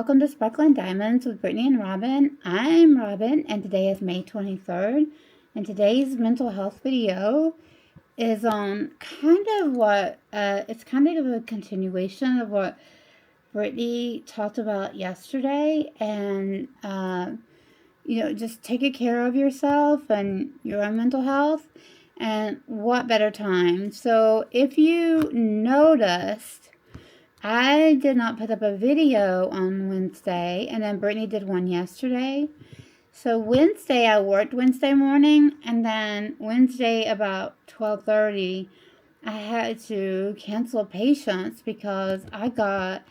welcome to Sparkling Diamonds with Brittany and Robin. I'm Robin, and today is May 23rd. And today's mental health video is on it's kind of a continuation of what Brittany talked about yesterday. And, just taking care of yourself and your own mental health. And what better time? So if you noticed, I did not put up a video on Wednesday, and then Brittany did one yesterday. So Wednesday, I worked Wednesday morning, and then Wednesday about 12:30, I had to cancel patients because I got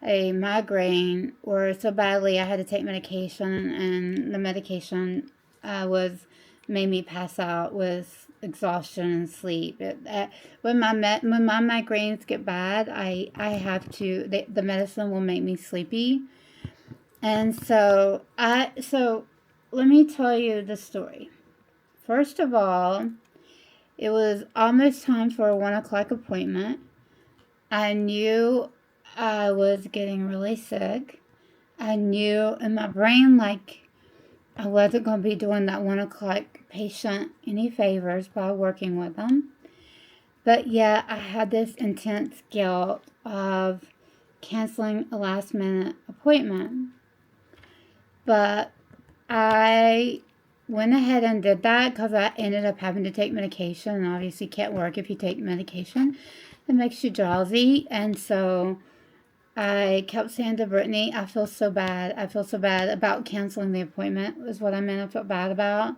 a migraine or so badly I had to take medication, and the medication made me pass out with exhaustion and sleep. When my migraines get bad, I have to, the medicine will make me sleepy. And so let me tell you the story. First of all, it was almost time for a 1 o'clock appointment. I knew I was getting really sick. I knew in my brain, I wasn't going to be doing that 1 o'clock patient any favors by working with them. But yeah, I had this intense guilt of canceling a last minute appointment. But I went ahead and did that because I ended up having to take medication, and obviously can't work if you take medication. It makes you drowsy. And so I kept saying to Brittany, I feel so bad. I feel so bad about canceling the appointment, was what I meant. I felt bad about.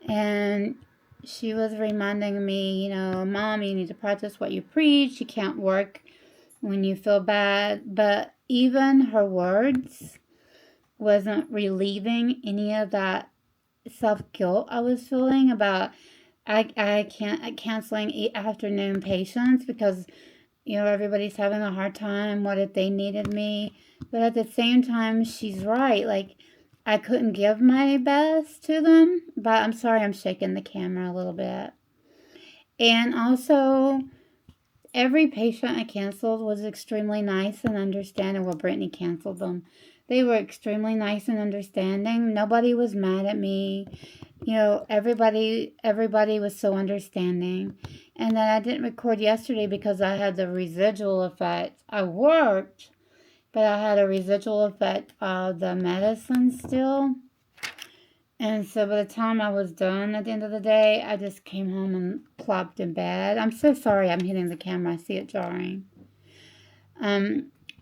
And she was reminding me, Mom, you need to practice what you preach. You can't work when you feel bad. But even her words wasn't relieving any of that self-guilt I was feeling about I can't canceling afternoon patients because everybody's having a hard time. What if they needed me? But at the same time, she's right. I couldn't give my best to them. But I'm sorry, I'm shaking the camera a little bit. And also, every patient I canceled was extremely nice and understanding. Well, Brittany canceled them. They were extremely nice and understanding. Nobody was mad at me. Everybody was so understanding. And then I didn't record yesterday because I had the residual effect. I worked, but I had a residual effect of the medicine still. And so by the time I was done at the end of the day, I just came home and plopped in bed. I'm so sorry I'm hitting the camera. I see it jarring.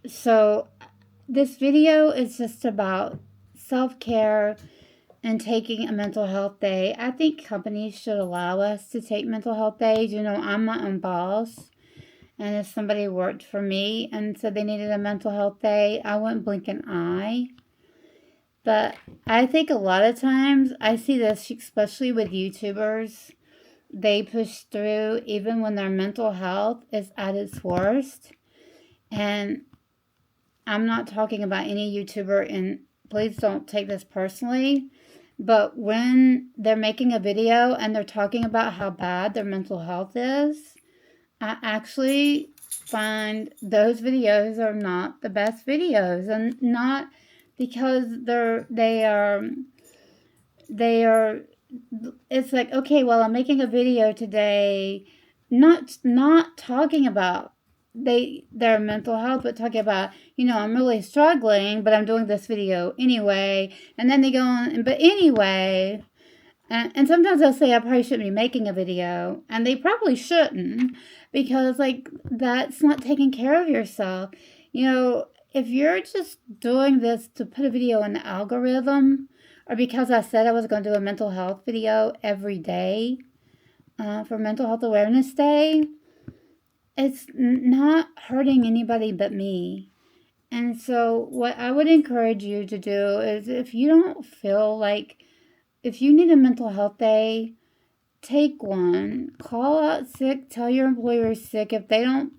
So this video is just about self-care and taking a mental health day. I think companies should allow us to take mental health days. I'm my own boss. And if somebody worked for me and said they needed a mental health day, I wouldn't blink an eye. But I think a lot of times, I see this especially with YouTubers. They push through even when their mental health is at its worst. And I'm not talking about any YouTuber, and please don't take this personally. But when they're making a video and they're talking about how bad their mental health is, I actually find those videos are not the best videos. And not because they are, it's like, okay, well, I'm making a video today, not talking about their mental health, but talking about, I'm really struggling, but I'm doing this video anyway. And then they go on, but anyway, and sometimes they'll say I probably shouldn't be making a video, and they probably shouldn't, because that's not taking care of yourself. If you're just doing this to put a video in the algorithm, or because I said I was going to do a mental health video every day for Mental Health Awareness Day, it's not hurting anybody but me. And so what I would encourage you to do is, if you don't feel like, if you need a mental health day, take one. Call out sick. Tell your employer sick. If they don't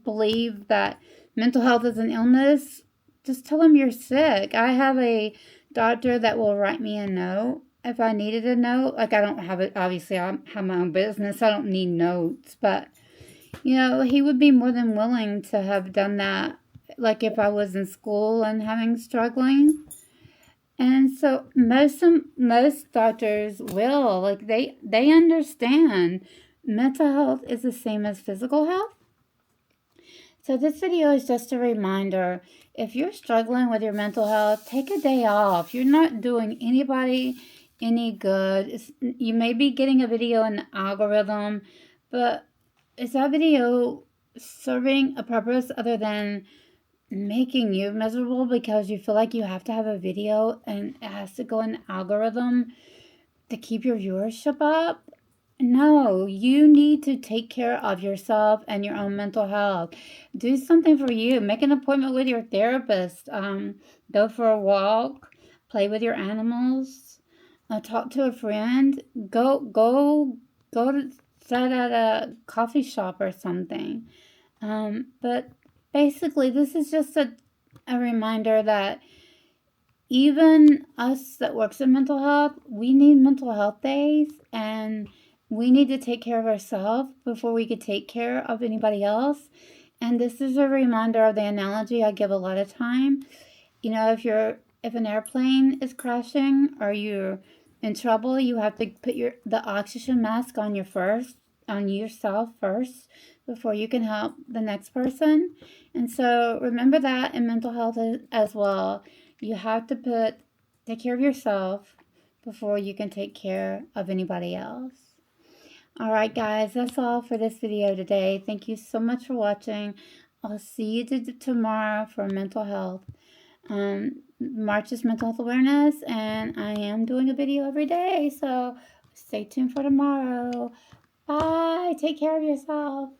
believe that mental health is an illness, just tell them you're sick. I have a doctor that will write me a note if I needed a note. I don't have it. Obviously, I have my own business. I don't need notes. But he would be more than willing to have done that like if I was in school and having struggling. And so most doctors will, like, they understand mental health is the same as physical health. So this video is just a reminder, if you're struggling with your mental health, take a day off. You're not doing anybody any good. You may be getting a video in the algorithm, but is that video serving a purpose other than making you miserable because you feel like you have to have a video and it has to go in the algorithm to keep your viewership up? No, you need to take care of yourself and your own mental health. Do something for you. Make an appointment with your therapist. Go for a walk. Play with your animals. Talk to a friend. Go to sit at a coffee shop or something. But basically, this is just a reminder that even us that works in mental health, we need mental health days, and we need to take care of ourselves before we could take care of anybody else. And this is a reminder of the analogy I give a lot of time. You know, if an airplane is crashing or you're in trouble, you have to put the oxygen mask on yourself first before you can help the next person. And so remember that in mental health as well. You have to take care of yourself before you can take care of anybody else. All right, guys, that's all for this video today. Thank you so much for watching. I'll see you tomorrow for mental health. March is mental health awareness, and I am doing a video every day, so stay tuned for tomorrow. Bye. Take care of yourself.